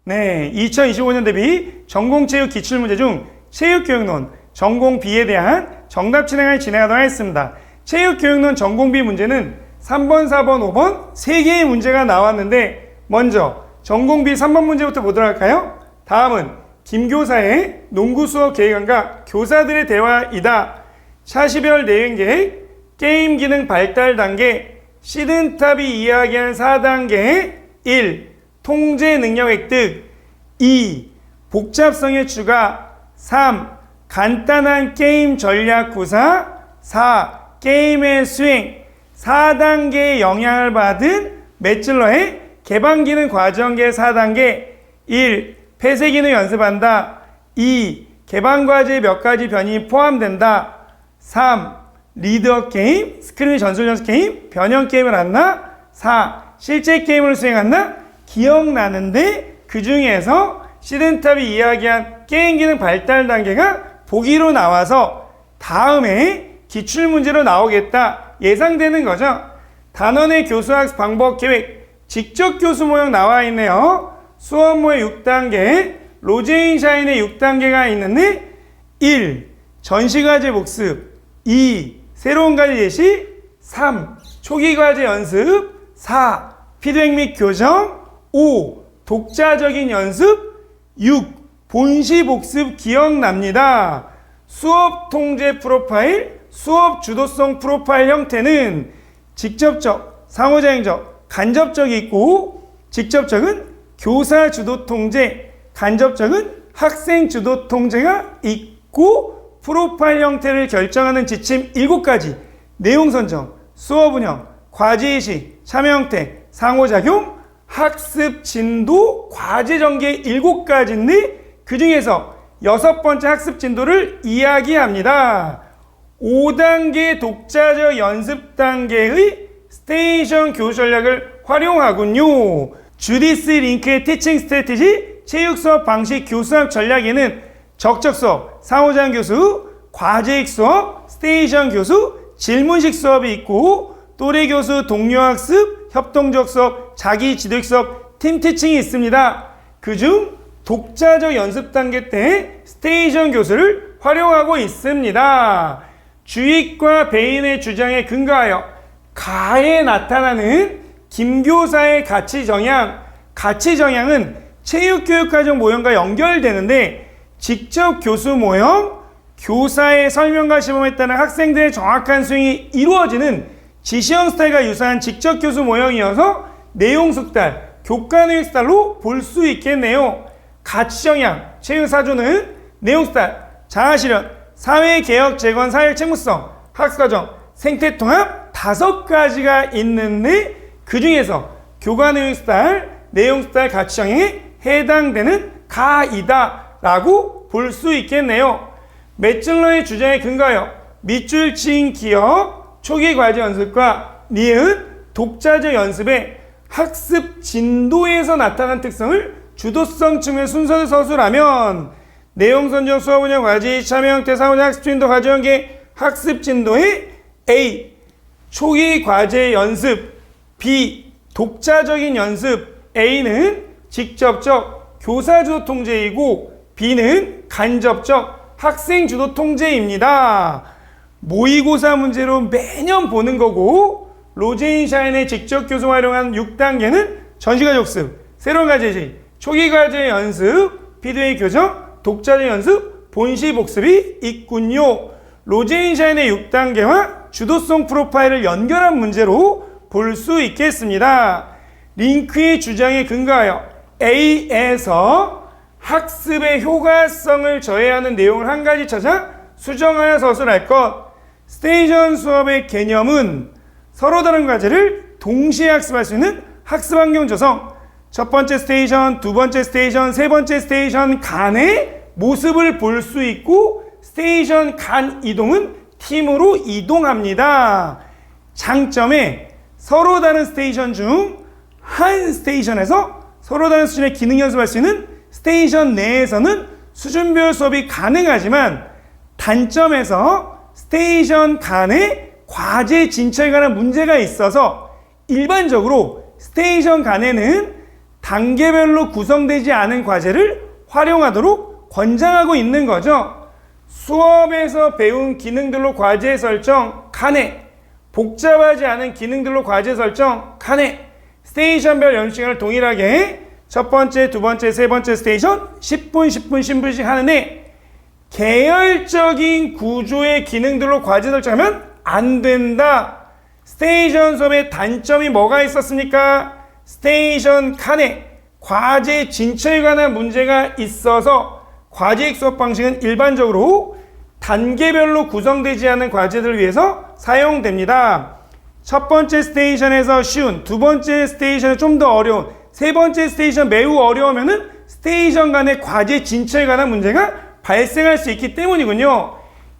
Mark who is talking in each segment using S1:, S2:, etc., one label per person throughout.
S1: 네, 2025년 대비 전공체육 기출문제 중 체육교육론 전공 B에 대한 정답 진행하도록 하겠습니다. 체육교육론 전공 B 문제는 3번, 4번, 5번 3개의 문제가 나왔는데 먼저 전공 B 3번 문제부터 보도록 할까요? 다음은 김교사의 농구 수업 계획안과 교사들의 대화이다. 차시별 내용 계획, 게임 기능 발달 단계, 시든탑이 이야기한 4단계 1. 통제 능력 획득 2. 복잡성의 추가 3. 간단한 게임 전략 구사 4. 게임의 수행 4단계의 영향을 받은 매찔러의 개방 기능 과정계 4단계 1. 폐쇄 기능 연습한다 2. 개방 과제에 몇 가지 변이 포함된다 3. 리드업 게임, 스크린 전술 연습 게임, 변형 게임을 한다 4. 실제 게임을 수행한다 기억나는데 그 중에서 시든탑이 이야기한 게임 기능 발달 단계가 보기로 나와서 다음에 기출문제로 나오겠다 예상되는 거죠. 단원의 교수학습 방법 계획, 직접 교수 모형 나와 있네요. 수업 모형 6단계, 로제인 샤인의 6단계가 있는데 1. 전시과제 복습 2. 새로운 과제 예시 3. 초기 과제 연습 4. 피드백 및 교정 5. 독자적인 연습 6. 본시 복습 기억납니다. 수업 통제 프로파일, 수업 주도성 프로파일 형태는 직접적, 상호작용적, 간접적이 있고 직접적은 교사 주도 통제, 간접적은 학생 주도 통제가 있고 프로파일 형태를 결정하는 지침 7가지, 내용 선정, 수업 운영, 과제 의식, 참여 형태, 상호작용, 학습 진도, 과제 전개 7가지인데 그 중에서 6번째 학습 진도를 이야기합니다. 5단계 독자적 연습 단계의 스테이션 교수 전략을 활용하군요. 주디스 링크의 티칭 스트래티지, 체육 수업 방식 교수학 전략에는 적적 수업, 상호작용 교수, 과제익 수업, 스테이션 교수, 질문식 수업이 있고 또래 교수 동료 학습, 협동적 수업, 자기 지도익 수업, 팀 티칭이 있습니다. 그중 독자적 연습 단계 때 스테이션 교수를 활용하고 있습니다. 주익과 배인의 주장에 근거하여 가에 나타나는 김교사의 가치 정향은 체육교육과정 모형과 연결되는데 직접 교수 모형, 교사의 설명과 시범에 따른 학생들의 정확한 수행이 이루어지는 지시형 스타일과 유사한 직접 교수 모형이어서 내용 숙달, 교과내용 스타일로 볼 수 있겠네요. 가치정향, 체육사조는 내용 스타일, 자아실현, 사회개혁 재건 사회적 책무성, 학습과정, 생태통합 5가지가 있는데 그 중에서 교과내용 스타일, 내용 스타일, 가치정향에 해당되는 가이다 라고 볼 수 있겠네요. 매찔러의 주장에 근거하여 밑줄 친 기억, 초기 과제 연습과 니은, 독자적 연습의 학습 진도에서 나타난 특성을 주도성 측면 순서를 서술하면 내용 선정, 수업 운영, 과제, 참여 형태, 상호작용, 학습 진도, 과제 연계, 학습 진도의 A. 초기 과제 연습, B. 독자적인 연습, A는 직접적 교사 주도 통제이고 B는 간접적 학생 주도 통제입니다. 모의고사 문제로 매년 보는 거고 로제인 샤인의 직접 교수 활용한 6단계는 전시과제 복습, 새로운 과제 예시, 초기 과제 연습, 피드백 교정, 독자적 연습, 본시 복습이 있군요. 로제인 샤인의 6단계와 주도성 프로파일을 연결한 문제로 볼 수 있겠습니다. 링크의 주장에 근거하여 A에서 학습의 효과성을 저해하는 내용을 한 가지 찾아 수정하여 서술할 것. 스테이션 수업의 개념은 서로 다른 과제를 동시에 학습할 수 있는 학습 환경 조성, 첫 번째 스테이션, 두 번째 스테이션, 세 번째 스테이션 간의 모습을 볼 수 있고 스테이션 간 이동은 팀으로 이동합니다. 장점에 서로 다른 스테이션 중 한 스테이션에서 서로 다른 수준의 기능 연습할 수 있는 스테이션 내에서는 수준별 수업이 가능하지만 단점에서 스테이션 간의 과제 진척에 관한 문제가 있어서 일반적으로 스테이션 간에는 단계별로 구성되지 않은 과제를 활용하도록 권장하고 있는 거죠. 수업에서 배운 기능들로 과제 설정 가능. 복잡하지 않은 기능들로 과제 설정 가능. 스테이션별 연습 시간을 동일하게 첫 번째, 두 번째, 세 번째 스테이션 10분, 10분, 10분씩 하는데 계열적인 구조의 기능들로 과제 설정하면 안 된다. 스테이션 수업의 단점이 뭐가 있었습니까? 스테이션 칸에 과제 진처에 관한 문제가 있어서 과제익 수업 방식은 일반적으로 단계별로 구성되지 않은 과제들을 위해서 사용됩니다. 첫 번째 스테이션에서 쉬운, 두 번째 스테이션에 좀 더 어려운, 세 번째 스테이션 매우 어려우면은 스테이션 간의 과제 진처에 관한 문제가 발생할 수 있기 때문이군요.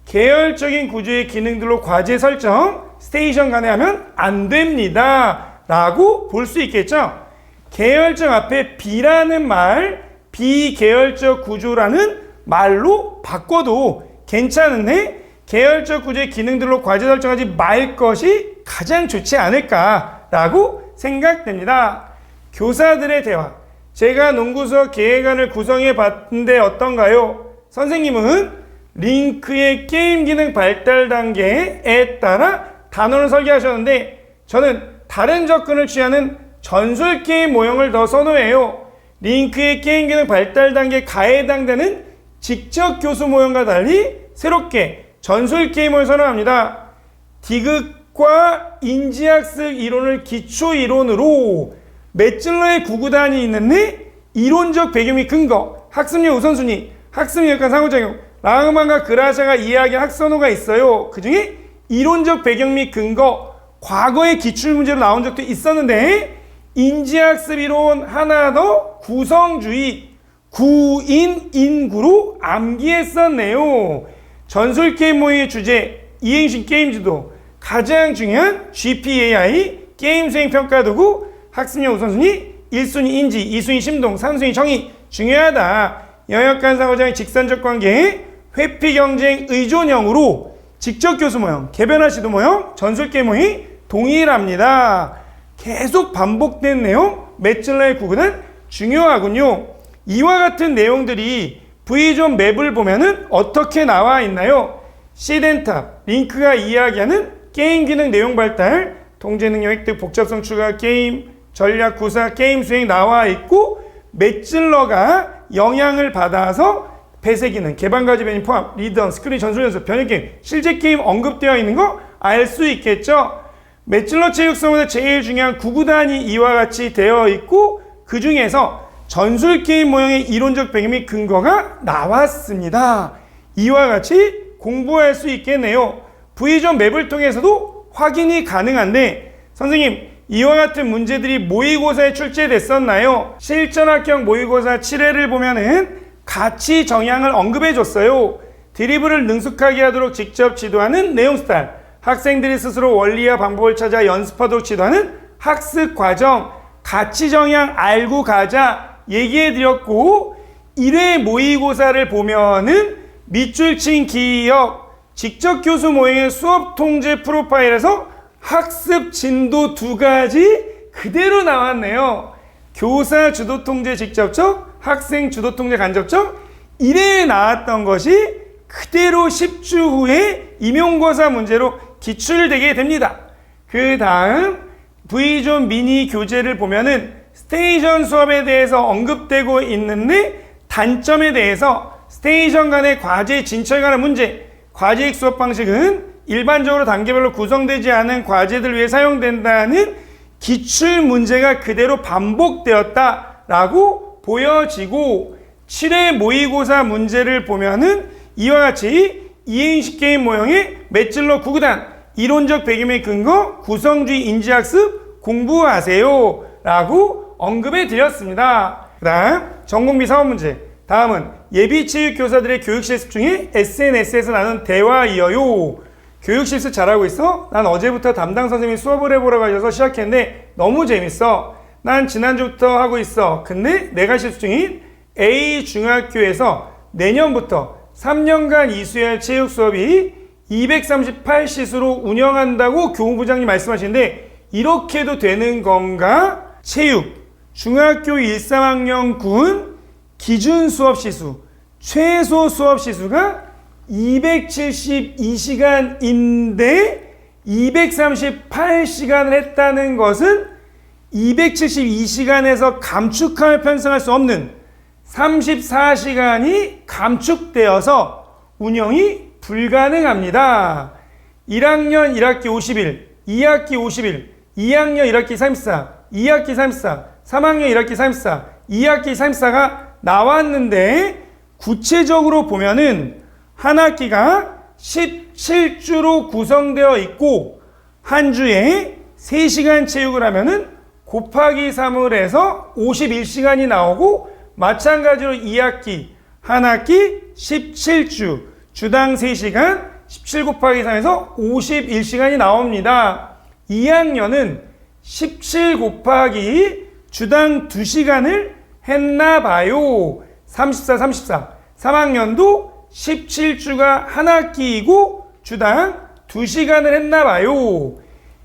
S1: 계열적인 구조의 기능들로 과제 설정, 스테이션 간에 하면 안 됩니다. 라고 볼 수 있겠죠. 계열적 앞에 B라는 말, 비계열적 구조라는 말로 바꿔도 괜찮은데 계열적 구조의 기능들로 과제 설정하지 말 것이 가장 좋지 않을까라고 생각됩니다. 교사들의 대화. 제가 농구 수업 계획안을 구성해 봤는데 어떤가요? 선생님은 링크의 게임 기능 발달 단계에 따라 단원을 설계하셨는데 저는 다른 접근을 취하는 전술 게임 모형을 더 선호해요. 링크의 게임 기능 발달 단계 가해 단계는 직접 교수 모형과 달리 새롭게 전술 게임을 선호합니다. 디귿과 인지학습 이론을 기초 이론으로 매찔러의 구구단이 있는데 이론적 배경 및 근거, 학습력 우선순위, 학습력 약간 상호작용, 라흐만과 그라샤가 이야기한 학선호가 있어요. 그 중에 이론적 배경 및 근거, 과거의 기출문제로 나온 적도 있었는데 인지학습 이론 하나 더 구성주의, 구인, 인구로 암기했었네요. 전술 게임 모의의 주제, 이행식 게임 지도, 가장 중요한 GPAI, 게임 수행 평가 도구, 학습력 우선순위, 1순위 인지, 2순위 심동, 3순위 정의, 중요하다. 영역간 상호작용 직선적 관계, 회피 경쟁 의존형으로 직접 교수 모형, 개변화 시도 모형, 전술 게임 모의 동일합니다. 계속 반복된 내용, 매찔러의 구분은 중요하군요. 이와 같은 내용들이 V존 맵을 보면은 어떻게 나와 있나요? 시덴탑, 링크가 이야기하는 게임 기능 내용 발달, 통제 능력 획득, 복잡성 추가, 게임, 전략 구사, 게임 수행 나와 있고 매찔러가 영향을 받아서 폐쇄 기능, 개방 과제 변이 포함, 리던, 스크린 전술 연습, 변형 게임, 실제 게임 언급되어 있는 거 알 수 있겠죠? 매찔러 체육 수업에서 제일 중요한 구구단이 이와 같이 되어 있고 그 중에서 전술 게임 모형의 이론적 배경 및 근거가 나왔습니다. 이와 같이 공부할 수 있겠네요. V존 맵을 통해서도 확인이 가능한데 선생님 이와 같은 문제들이 모의고사에 출제됐었나요? 실전학형 모의고사 7회를 보면은 가치 정향을 언급해 줬어요. 드리블을 능숙하게 하도록 직접 지도하는 내용 스타일, 학생들이 스스로 원리와 방법을 찾아 연습하도록 지도하는 학습 과정, 가치 정향 알고 가자 얘기해 드렸고 1회 모의고사를 보면은 밑줄 친 기억, 직접 교수 모형의 수업 통제 프로파일에서 학습 진도 2가지 그대로 나왔네요. 교사 주도 통제 직접적, 학생 주도 통제 간접적 1회에 나왔던 것이 그대로 10주 후에 임용고사 문제로 기출되게 됩니다. 그 다음 V존 미니 교재를 보면은 스테이션 수업에 대해서 언급되고 있는데 단점에 대해서 스테이션 간의 과제 진척에 관한 문제, 과제익 수업 방식은 일반적으로 단계별로 구성되지 않은 과제들 위해 사용된다는 기출 문제가 그대로 반복되었다라고 보여지고 7회 모의고사 문제를 보면은 이와 같이 이행식 게임 모형의 매찔러 구구단, 이론적 배경의 근거, 구성주의 인지학습 공부하세요 라고 언급해 드렸습니다. 그 다음 전공비 사업 문제. 다음은 예비체육교사들의 교육 실습 중에 SNS에서 나눈 대화이어요. 교육 실습 잘하고 있어? 난 어제부터 담당 선생님이 수업을 해보라고 하셔서 시작했는데 너무 재밌어. 난 지난주부터 하고 있어. 근데 내가 실습 중인 A 중학교에서 내년부터 3년간 이수할 체육 수업이 238시수로 운영한다고 교무부장님 말씀하시는데 이렇게도 되는 건가? 체육, 중학교 1, 3학년 군 기준 수업시수, 최소 수업시수가 272시간인데 238시간을 했다는 것은 272시간에서 감축하여 편성할 수 없는 34시간이 감축되어서 운영이 불가능합니다. 1학년 1학기 50일, 2학기 50일, 2학년 1학기 34, 2학기 34, 3학년 1학기 34, 2학기 34가 나왔는데 구체적으로 보면은 한 학기가 17주로 구성되어 있고 한 주에 3시간 체육을 하면은 곱하기 3을 해서 51시간이 나오고 마찬가지로 2학기 한 학기 17주 주당 3시간 17 곱하기 3에서 51시간이 나옵니다. 2학년은 17 곱하기 주당 2시간을 했나 봐요. 34, 34. 3학년도 17주가 한 학기이고 주당 2시간을 했나 봐요.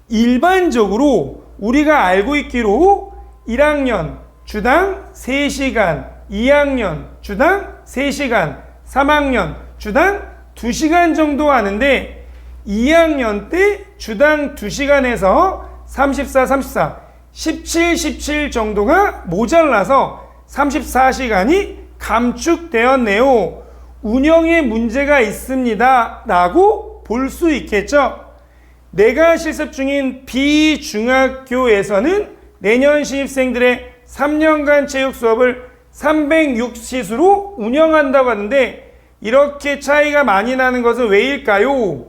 S1: 일반적으로 우리가 알고 있기로 1학년 주당 3시간, 2학년 주당 3시간, 3학년 주당 2시간 정도 하는데 2학년 때 주당 2시간에서 34, 34, 17, 17 정도가 모자라서 34시간이 감축되었네요. 운영에 문제가 있습니다 라고 볼 수 있겠죠. 내가 실습 중인 B중학교에서는 내년 신입생들의 3년간 체육 수업을 306시수로 운영한다고 하는데 이렇게 차이가 많이 나는 것은 왜일까요?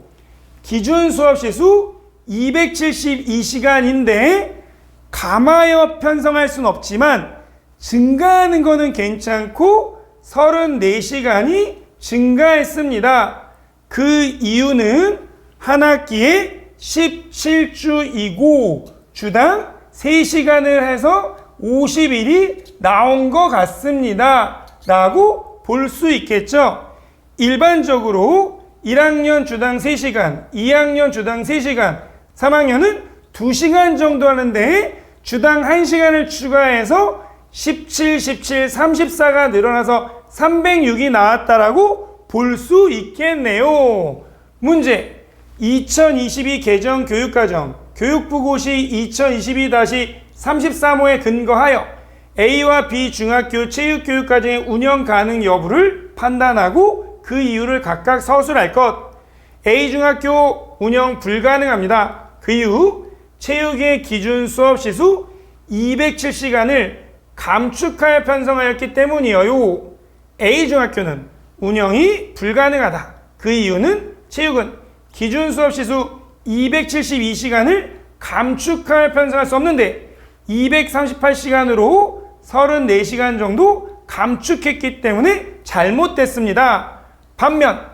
S1: 기준 수업 시수 272시간인데 감하여 편성할 수는 없지만 증가하는 거는 괜찮고 34시간이 증가했습니다. 그 이유는 한 학기에 17주이고 주당 3시간을 해서 50일이 나온 것 같습니다. 라고 볼 수 있겠죠. 일반적으로 1학년 주당 3시간, 2학년 주당 3시간, 3학년은 2시간 정도 하는데 주당 1시간을 추가해서 17, 17, 34가 늘어나서 306이 나왔다라고 볼 수 있겠네요. 문제 2022 개정 교육과정 교육부고시 2022-33호에 근거하여 A와 B 중학교 체육교육과정의 운영 가능 여부를 판단하고 그 이유를 각각 서술할 것. A 중학교 운영 불가능합니다. 그 이유 체육의 기준 수업 시수 207시간을 감축하여 편성하였기 때문이에요. A 중학교는 운영이 불가능하다. 그 이유는 체육은 기준 수업 시수 272시간을 감축하여 편성할 수 없는데 238시간으로 34시간 정도 감축했기 때문에 잘못됐습니다. 반면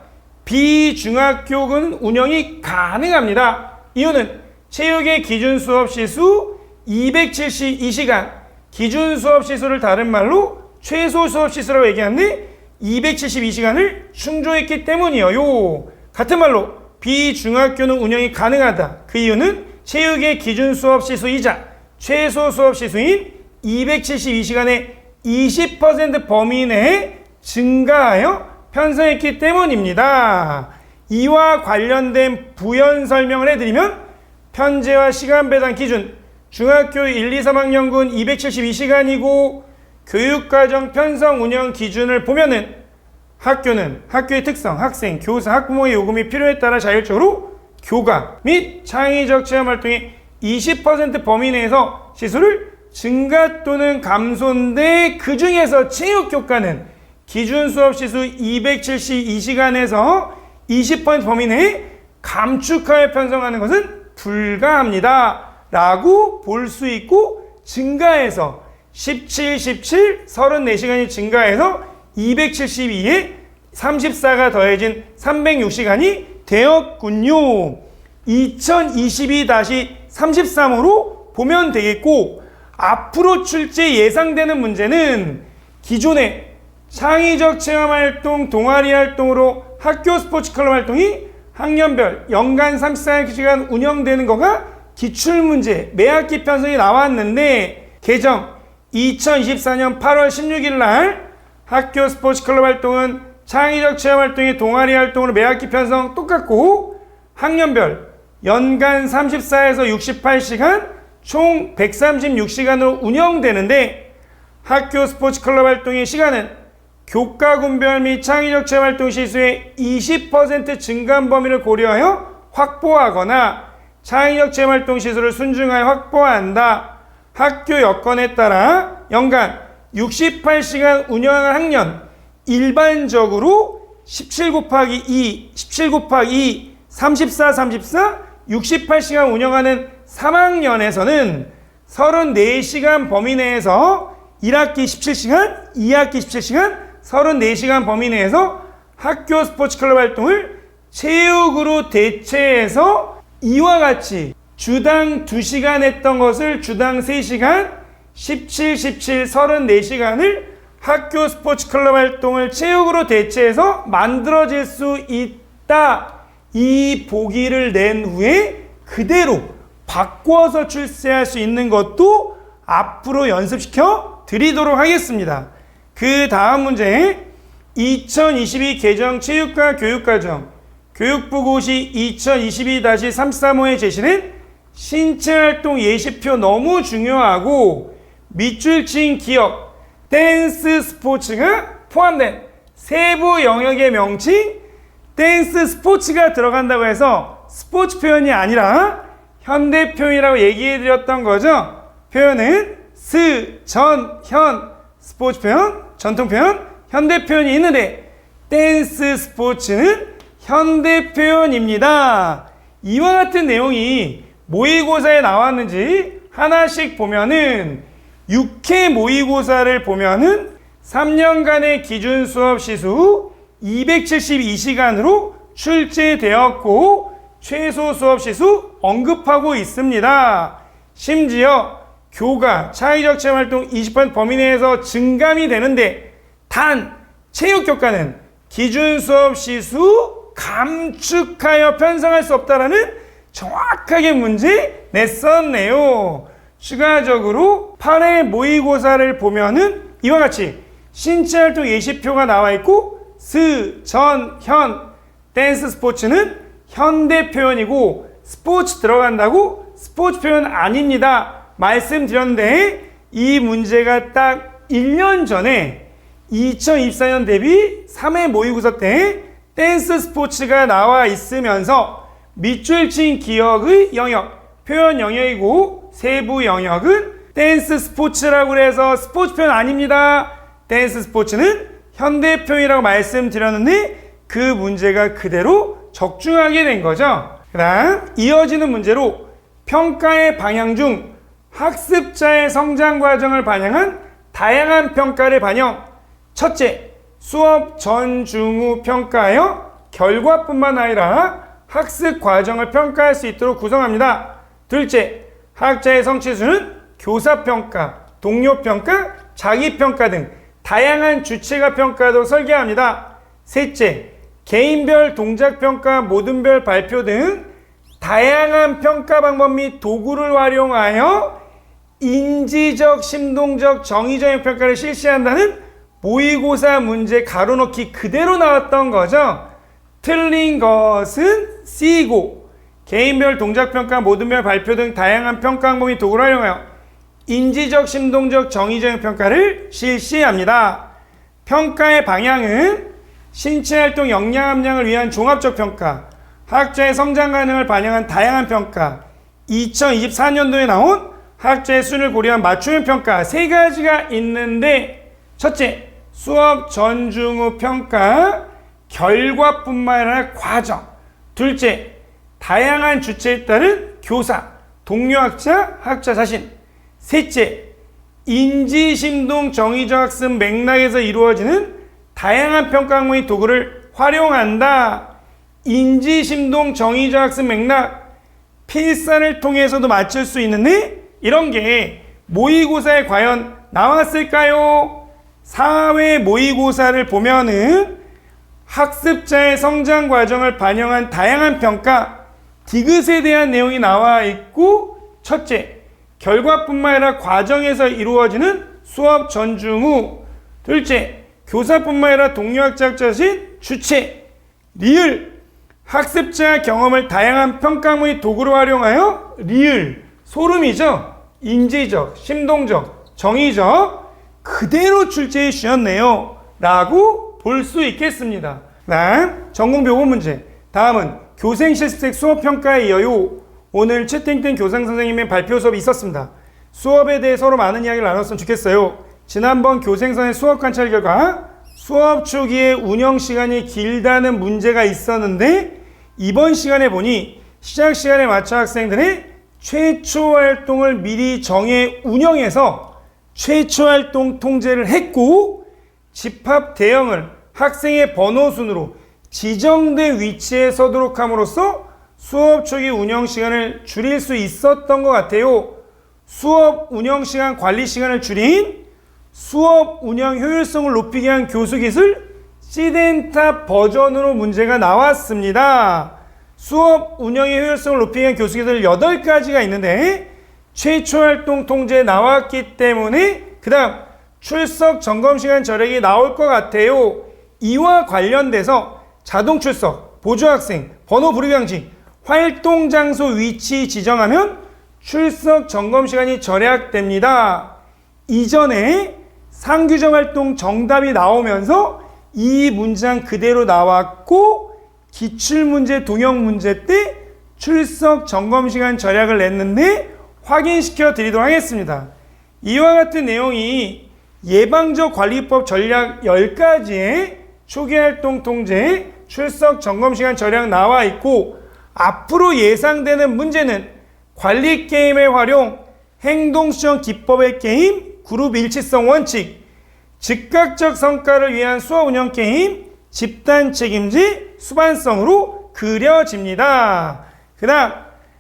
S1: B중학교는 운영이 가능합니다. 이유는 체육의 기준 수업 시수 272시간, 기준 수업 시수를 다른 말로 최소 수업 시수라고 얘기하는데 272시간을 충족했기 때문이에요. 같은 말로 B중학교는 운영이 가능하다. 그 이유는 체육의 기준 수업 시수이자 최소 수업 시수인 272시간의 20% 범위 내에 증가하여 편성했기 때문입니다. 이와 관련된 부연 설명을 해드리면 편제와 시간 배당 기준 중학교 1, 2, 3학년군 272시간이고 교육과정 편성 운영 기준을 보면은 학교는 학교의 특성, 학생, 교사, 학부모의 요금이 필요에 따라 자율적으로 교과 및 창의적 체험 활동의 20% 범위 내에서 시수를 증가 또는 감소인데 그 중에서 체육교과는 기준 수업 시수 272시간에서 20% 범위 내에 감축하여 편성하는 것은 불가합니다. 라고 볼 수 있고 증가해서 17, 17, 34시간이 증가해서 272에 34가 더해진 306시간이 되었군요. 2022-33호로 보면 되겠고 앞으로 출제 예상되는 문제는 기존의 창의적 체험활동, 동아리 활동으로 학교 스포츠클럽 활동이 학년별 연간 34시간 운영되는 거가 기출문제 매학기 편성이 나왔는데 개정 2024년 8월 16일 날 학교 스포츠 클럽 활동은 창의적 체험 활동의 동아리 활동으로 매학기 편성 똑같고 학년별 연간 34에서 68시간 총 136시간으로 운영되는데 학교 스포츠 클럽 활동의 시간은 교과 군별 및 창의적 체험 활동 시수의 20% 증감 범위를 고려하여 확보하거나 창의적 체험 활동 시수를 순증하여 확보한다. 학교 여건에 따라 연간 68시간 운영하는 학년 일반적으로 17 곱하기 2, 17 곱하기 2, 34, 68시간 운영하는 3학년에서는 34시간 범위 내에서 1학기 17시간, 2학기 17시간, 34시간 범위 내에서 학교 스포츠 클럽 활동을 체육으로 대체해서 이와 같이 주당 2시간 했던 것을 주당 3시간, 17, 34시간을 학교 스포츠 클럽 활동을 체육으로 대체해서 만들어질 수 있다. 이 보기를 낸 후에 그대로 바꿔서 출제할 수 있는 것도 앞으로 연습시켜 드리도록 하겠습니다. 그 다음 문제 2022 개정 체육과 교육과정 교육부 고시 2022-335에 제시된 신체활동 예시표 너무 중요하고 밑줄 친 기억 댄스 스포츠가 포함된 세부 영역의 명칭 댄스 스포츠가 들어간다고 해서 스포츠 표현이 아니라 현대 표현이라고 얘기해 드렸던 거죠. 표현은 스, 전, 현 스포츠 표현, 전통 표현, 현대 표현이 있는데 댄스 스포츠는 현대 표현입니다. 이와 같은 내용이 모의고사에 나왔는지 하나씩 보면은 6회 모의고사를 보면은 3년간의 기준 수업 시수 272시간으로 출제되었고 최소 수업 시수 언급하고 있습니다. 심지어 교과, 창의적 체험 활동 20% 범위 내에서 증감이 되는데 단 체육교과는 기준 수업 시수 감축하여 편성할 수 없다라는 정확하게 문제 냈었네요. 추가적으로 8회 모의고사를 보면은 이와 같이 신체활동 예시표가 나와 있고 스, 전, 현 댄스 스포츠는 현대 표현이고 스포츠 들어간다고 스포츠 표현 아닙니다. 말씀드렸는데 이 문제가 딱 1년 전에 2024년 대비 3회 모의고사 때 댄스 스포츠가 나와 있으면서 밑줄 친 기억의 영역, 표현 영역이고 세부 영역은 댄스 스포츠라고 해서 스포츠 표현 아닙니다. 댄스 스포츠는 현대 표현이라고 말씀드렸는데 그 문제가 그대로 적중하게 된 거죠. 그 다음 이어지는 문제로 평가의 방향 중 학습자의 성장 과정을 반영한 다양한 평가를 반영. 첫째, 수업 전, 중, 후 평가하여 결과뿐만 아니라 학습 과정을 평가할 수 있도록 구성합니다. 둘째, 학자의 성취수는 교사평가, 동료평가, 자기평가 등 다양한 주체가 평가도 설계합니다. 셋째, 개인별 동작평가, 모든별 발표 등 다양한 평가 방법 및 도구를 활용하여 인지적, 심동적, 정의적 평가를 실시한다는 모의고사 문제 가로넣기 그대로 나왔던 거죠. 틀린 것은 C고 개인별 동작평가, 모든별 발표 등 다양한 평가 방법 및 도구를 활용하여 인지적, 심동적, 정의적 평가를 실시합니다. 평가의 방향은 신체활동 역량 함량을 위한 종합적 평가, 학자의 성장 가능을 반영한 다양한 평가, 2024년도에 나온 학자의 수준을 고려한 맞춤형 평가 세 가지가 있는데 첫째, 수업 전, 중, 후 평가, 결과뿐만 아니라 과정. 둘째, 다양한 주체에 따른 교사, 동료 학자, 학자 자신. 셋째, 인지, 심동, 정의적 학습 맥락에서 이루어지는 다양한 평가 항목의 도구를 활용한다. 인지, 심동, 정의적 학습 맥락, 필사를 통해서도 맞출 수 있는데 이런 게 모의고사에 과연 나왔을까요? 4회 모의고사를 보면은 학습자의 성장 과정을 반영한 다양한 평가, 디귿에 대한 내용이 나와 있고 첫째, 결과뿐만 아니라 과정에서 이루어지는 수업 전중 후. 둘째, 교사뿐만 아니라 동료학자 학자신 주체. 리을, 학습자 경험을 다양한 평가 및 도구로 활용하여 리을, 소름이죠. 인지적, 심동적, 정의적 그대로 출제해 주셨네요 라고 볼 수 있겠습니다. 다음 전공비 5번 문제. 다음은 교생 실습생 수업평가에 이어요. 오늘 최땡땡 교장 선생님의 발표 수업이 있었습니다. 수업에 대해 서로 많은 이야기를 나눴으면 좋겠어요. 지난번 교생선의 수업 관찰 결과 수업 초기에 운영 시간이 길다는 문제가 있었는데 이번 시간에 보니 시작 시간에 맞춰 학생들의 최초 활동을 미리 정해 운영해서 최초 활동 통제를 했고 집합 대응을 학생의 번호 순으로 지정된 위치에 서도록 함으로써 수업 초기 운영 시간을 줄일 수 있었던 것 같아요. 수업 운영 시간 관리 시간을 줄인 수업 운영 효율성을 높이기 위한 교수 기술 시덴탑 버전으로 문제가 나왔습니다. 수업 운영의 효율성을 높이기 위한 교수 기술 8가지가 있는데 최초 활동 통제에 나왔기 때문에 그 다음 출석 점검 시간 절약이 나올 것 같아요. 이와 관련돼서 자동 출석, 보조 학생, 번호 불입 방지, 활동 장소 위치 지정하면 출석 점검 시간이 절약됩니다. 이전에 상규정 활동 정답이 나오면서 이 문장 그대로 나왔고 기출문제, 동영문제 때 출석 점검 시간 절약을 냈는데 확인시켜 드리도록 하겠습니다. 이와 같은 내용이 예방적 관리법 전략 10가지에 초기활동 통제, 출석 점검 시간 절약 나와 있고 앞으로 예상되는 문제는 관리 게임의 활용, 행동수정 기법의 게임, 그룹 일치성 원칙, 즉각적 성과를 위한 수업 운영 게임, 집단 책임지, 수반성으로 그려집니다. 그 다음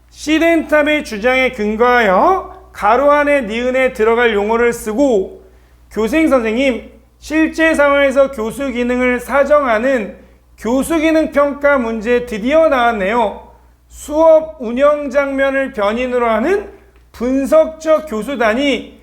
S1: 시덴탑의 주장에 근거하여 가로 안에 니은에 들어갈 용어를 쓰고 교생 선생님 실제 상황에서 교수 기능을 사정하는 교수 기능 평가 문제 드디어 나왔네요. 수업 운영 장면을 변인으로 하는 분석적 교수단이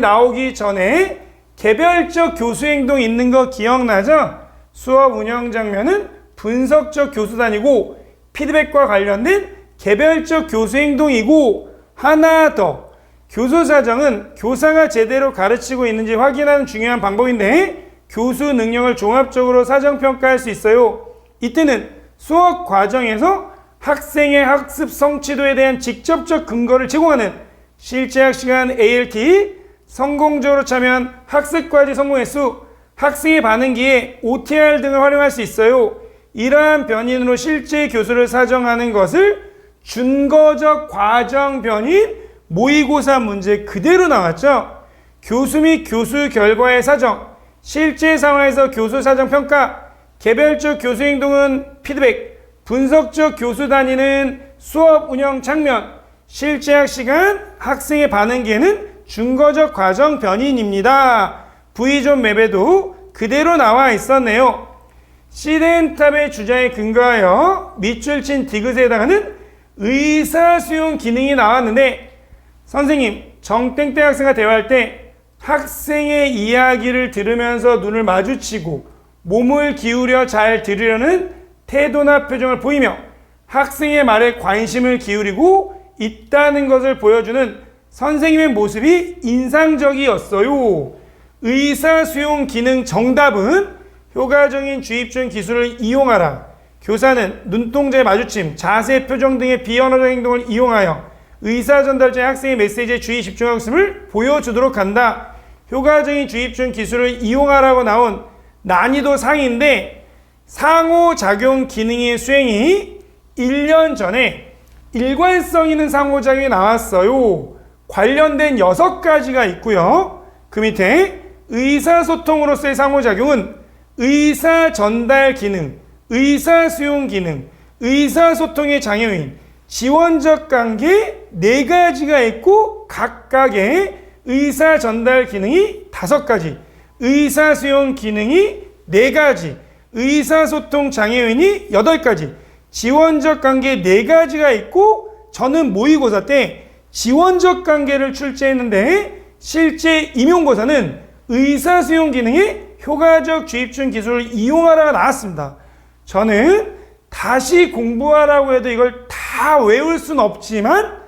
S1: 나오기 전에 개별적 교수 행동 있는 거 기억나죠? 수업 운영 장면은 분석적 교수단이고 피드백과 관련된 개별적 교수 행동이고 하나 더 교수 사정은 교사가 제대로 가르치고 있는지 확인하는 중요한 방법인데 교수 능력을 종합적으로 사정평가할 수 있어요. 이때는 수업 과정에서 학생의 학습 성취도에 대한 직접적 근거를 제공하는 실제학 시간 ALT, 성공적으로 참여한 학습과제 성공 횟수, 학생의 반응기에 OTR 등을 활용할 수 있어요. 이러한 변인으로 실제 교수를 사정하는 것을 준거적 과정 변인 모의고사 문제 그대로 나왔죠. 교수 및 교수 결과의 사정, 실제 상황에서 교수 사정 평가, 개별적 교수 행동은 피드백, 분석적 교수 단위는 수업 운영 장면, 실제학 시간 학생의 반응기에는 준거적 과정 변인입니다. V존 맵에도 그대로 나와 있었네요. 시덴탑의 주장에 근거하여 밑줄 친 디귿에 해당하는 의사수용 기능이 나왔는데 선생님 정땡땡 학생과 대화할 때 학생의 이야기를 들으면서 눈을 마주치고 몸을 기울여 잘 들으려는 태도나 표정을 보이며 학생의 말에 관심을 기울이고 있다는 것을 보여주는 선생님의 모습이 인상적이었어요. 의사수용 기능 정답은 효과적인 주입준 기술을 이용하라. 교사는 눈동자의 마주침, 자세, 표정 등의 비언어적 행동을 이용하여 의사전달자의 학생의 메시지에 주의 집중하고 있음을 보여주도록 한다. 효과적인 주입준 기술을 이용하라고 나온 난이도 상인데 상호작용 기능의 수행이 1년 전에 일관성 있는 상호작용이 나왔어요. 관련된 6가지가 있고요. 그 밑에 의사소통으로서의 상호작용은 의사전달 기능, 의사수용 기능, 의사소통의 장애인, 지원적 관계 4가지가 있고 각각의 의사전달 기능이 5가지, 의사수용 기능이 4가지, 의사소통 장애인이 8가지, 지원적 관계 4가지가 있고 저는 모의고사 때 지원적 관계를 출제했는데 실제 임용고사는 의사수용 기능의 효과적 주입중 기술을 이용하라가 나왔습니다. 저는 다시 공부하라고 해도 이걸 다 외울 순 없지만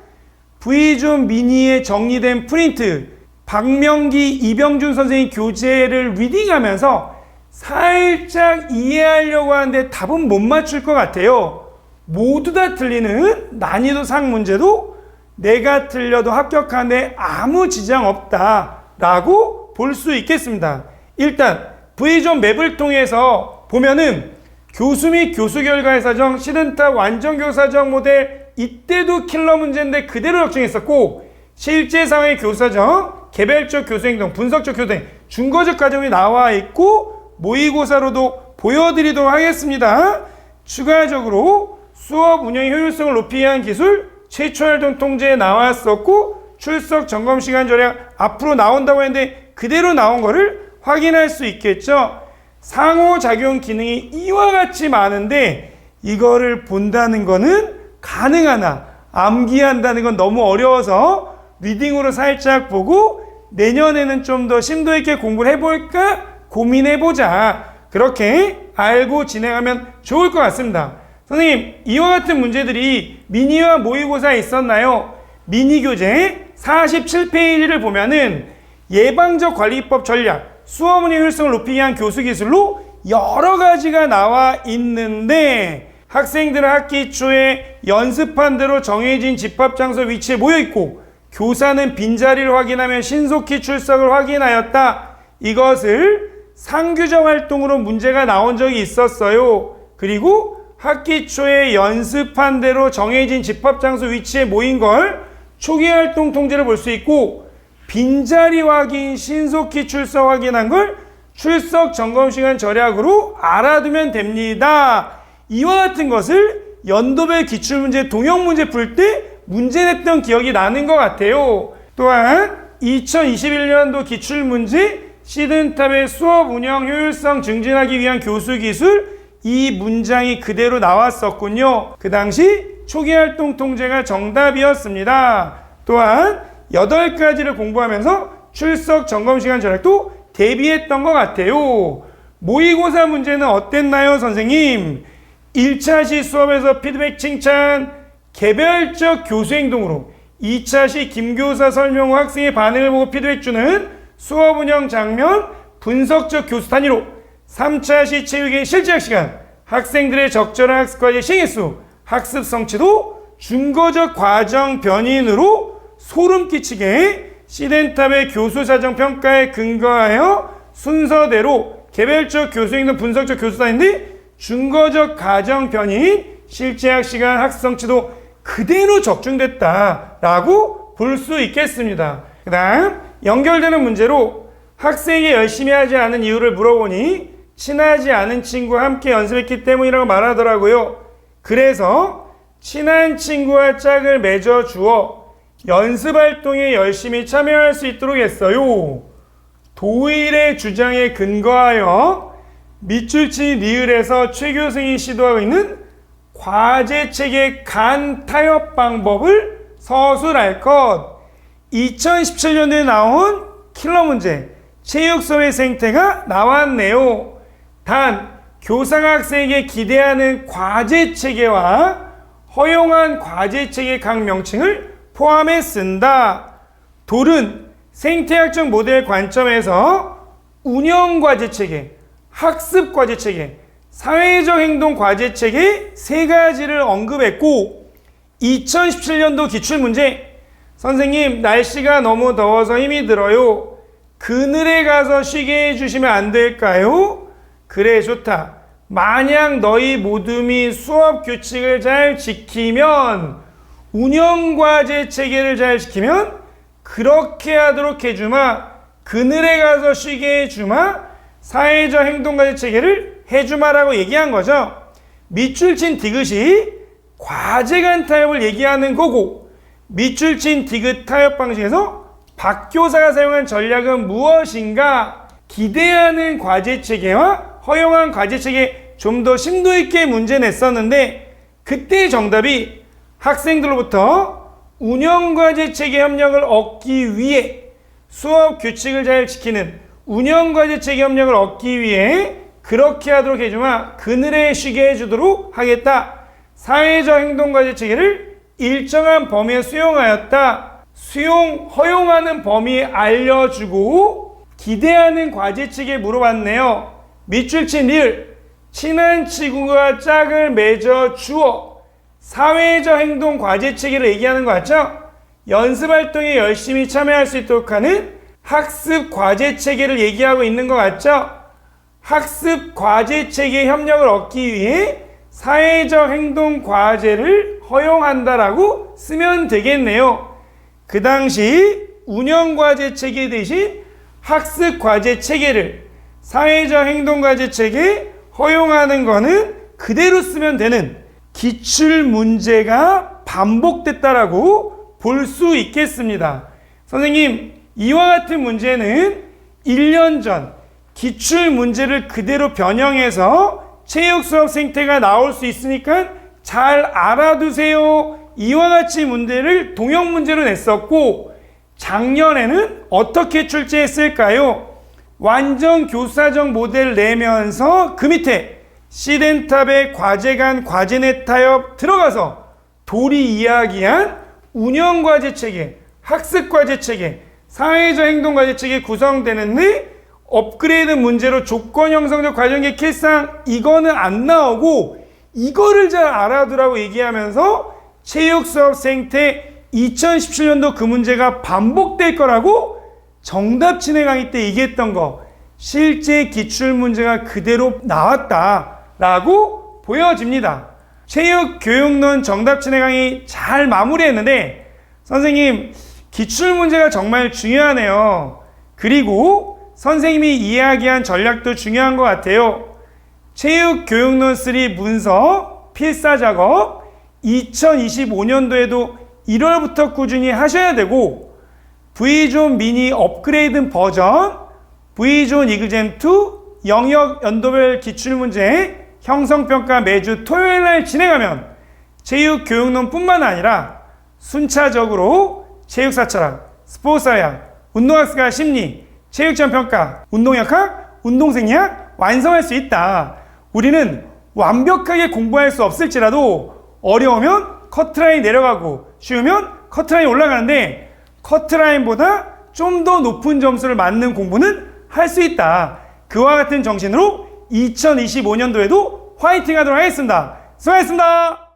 S1: V존 미니에 정리된 프린트, 박명기, 이병준 선생님 교재를 리딩하면서 살짝 이해하려고 하는데 답은 못 맞출 것 같아요. 모두 다 틀리는 난이도 상 문제도 내가 틀려도 합격하는데 아무 지장 없다라고 볼 수 있겠습니다. 일단 V존 맵을 통해서 보면은 교수 및 교수 결과의 사정, 시든탑 완전교사정 모델 이때도 킬러 문제인데 그대로 적중했었고 실제 상황의 교사정, 개별적 교수행동, 분석적 교수행, 중거적 과정이 나와 있고 모의고사로도 보여드리도록 하겠습니다. 추가적으로 수업 운영의 효율성을 높이기 위한 기술, 최초 활동 통제에 나왔었고 출석 점검 시간 절약 앞으로 나온다고 했는데 그대로 나온 거를 확인할 수 있겠죠. 상호작용 기능이 이와 같이 많은데 이거를 본다는 거는 가능하나 암기한다는 건 너무 어려워서 리딩으로 살짝 보고 내년에는 좀 더 심도 있게 공부를 해볼까 고민해보자. 그렇게 알고 진행하면 좋을 것 같습니다. 선생님, 이와 같은 문제들이 미니와 모의고사에 있었나요? 미니 교재 47페이지를 보면은 예방적 관리법 전략, 수업 운영 효율성을 높이기 위한 교수 기술로 여러 가지가 나와 있는데 학생들은 학기 초에 연습한 대로 정해진 집합장소 위치에 모여 있고 교사는 빈자리를 확인하며 신속히 출석을 확인하였다. 이것을 상규적 활동으로 문제가 나온 적이 있었어요. 그리고 학기 초에 연습한 대로 정해진 집합장소 위치에 모인 걸 초기 활동 통제를 볼 수 있고 빈자리 확인, 신속히 출석 확인한 걸 출석 점검 시간 절약으로 알아두면 됩니다. 이와 같은 것을 연도별 기출문제, 동형문제 풀 때 문제 냈던 기억이 나는 것 같아요. 또한 2021년도 기출문제 시든탑의 수업 운영 효율성 증진하기 위한 교수 기술 이 문장이 그대로 나왔었군요. 그 당시 초기 활동 통제가 정답이었습니다. 또한 8가지를 공부하면서 출석 점검 시간 절약도 대비했던 것 같아요. 모의고사 문제는 어땠나요, 선생님? 1차 시 수업에서 피드백 칭찬, 개별적 교수 행동으로 2차 시 김교사 설명 후 학생의 반응을 보고 피드백 주는 수업 운영 장면, 분석적 교수 단위로 3차 시 체육의 실제학 시간, 학생들의 적절한 학습 과제 시행횟수, 학습 성취도, 중거적 과정 변인으로 소름 끼치게 시덴탑의 교수 사정 평가에 근거하여 순서대로 개별적 교수 행동, 분석적 교수 단위인데 중거적 과정 변인, 실제학 시간, 학습 성취도 그대로 적중됐다라고 볼 수 있겠습니다. 그 다음 연결되는 문제로 학생이 열심히 하지 않은 이유를 물어보니 친하지 않은 친구와 함께 연습했기 때문이라고 말하더라고요. 그래서 친한 친구와 짝을 맺어 주어 연습활동에 열심히 참여할 수 있도록 했어요. 도일의 주장에 근거하여 밑줄치 리을에서 최 교수님이 시도하고 있는 과제책의 간 타협 방법을 서술할 것. 2017년도에 나온 킬러 문제 체육 수업의 생태가 나왔네요. 단 교사가 학생에게 기대하는 과제체계와 허용한 과제체계 각 명칭을 포함해 쓴다. 돌은 생태학적 모델 관점에서 운영과제체계, 학습과제체계, 사회적 행동 과제체계 세 가지를 언급했고 2017년도 기출문제 선생님 날씨가 너무 더워서 힘이 들어요. 그늘에 가서 쉬게 해주시면 안 될까요? 그래 좋다. 만약 너희 모둠이 수업 규칙을 잘 지키면 운영과제 체계를 잘 지키면 그렇게 하도록 해주마. 그늘에 가서 쉬게 해주마. 사회적 행동과제 체계를 해주마라고 얘기한 거죠. 밑줄 친 디귿이 과제간 타협을 얘기하는 거고 밑줄 친 디귿 타협 방식에서 박 교사가 사용한 전략은 무엇인가? 기대하는 과제 체계와 허용한 과제 체계 좀 더 심도 있게 문제 냈었는데 그때 정답이 학생들로부터 운영 과제 체계 협력을 얻기 위해 수업 규칙을 잘 지키는 운영과제책 협력을 얻기 위해 그렇게 하도록 해주마 그늘에 쉬게 해주도록 하겠다. 사회적 행동과제체계를 일정한 범위에 수용하였다. 허용하는 범위에 알려주고 기대하는 과제책에 물어봤네요. 밑줄 친 리을 친한 친구가 짝을 맺어 주어 사회적 행동 과제체계를 얘기하는 거 같죠? 연습활동에 열심히 참여할 수 있도록 하는 학습 과제체계를 얘기하고 있는 것 같죠? 학습 과제체계 협력을 얻기 위해 사회적 행동 과제를 허용한다라고 쓰면 되겠네요. 그 당시 운영 과제 체계 대신 학습 과제 체계를 사회적 행동 과제 체계 허용하는 거는 그대로 쓰면 되는 기출 문제가 반복됐다라고 볼 수 있겠습니다. 선생님, 이와 같은 문제는 1년 전 기출 문제를 그대로 변형해서 체육 수업 생태가 나올 수 있으니까 잘 알아두세요. 이와 같이 문제를 동형 문제로 냈었고, 작년에는 어떻게 출제했을까요? 완전 교사적 모델 내면서 그 밑에 시덴탑의 과제간 과제넷 타협 들어가서 돌이 이야기한 운영과제체계, 학습과제체계, 사회적 행동과제체계 구성되는데 업그레이드 문제로 조건 형성적 과정계 필상 이거는 안 나오고 이거를 잘 알아두라고 얘기하면서 체육 수업 생태 2017년도 그 문제가 반복될 거라고 정답 진행 강의 때 얘기했던 거 실제 기출 문제가 그대로 나왔다라고 보여집니다. 체육교육론 정답 진행 강의 잘 마무리했는데 선생님 기출 문제가 정말 중요하네요. 그리고 선생님이 이야기한 전략도 중요한 것 같아요. 체육교육론 3 문서 필사 작업 2025년도에도 1월부터 꾸준히 하셔야 되고 V존 미니 업그레이드 버전 V존 이글잼2 영역 연도별 기출문제 형성평가 매주 토요일날 진행하면 체육교육론 뿐만 아니라 순차적으로 체육사철학, 스포츠사회학, 운동학습과 심리, 체육시험 평가, 운동역학, 운동생리학 완성할 수 있다. 우리는 완벽하게 공부할 수 없을지라도 어려우면 커트라인 내려가고 쉬우면 커트라인 올라가는데 커트라인보다 좀 더 높은 점수를 맞는 공부는 할 수 있다. 그와 같은 정신으로 2025년도에도 화이팅 하도록 하겠습니다. 수고하셨습니다.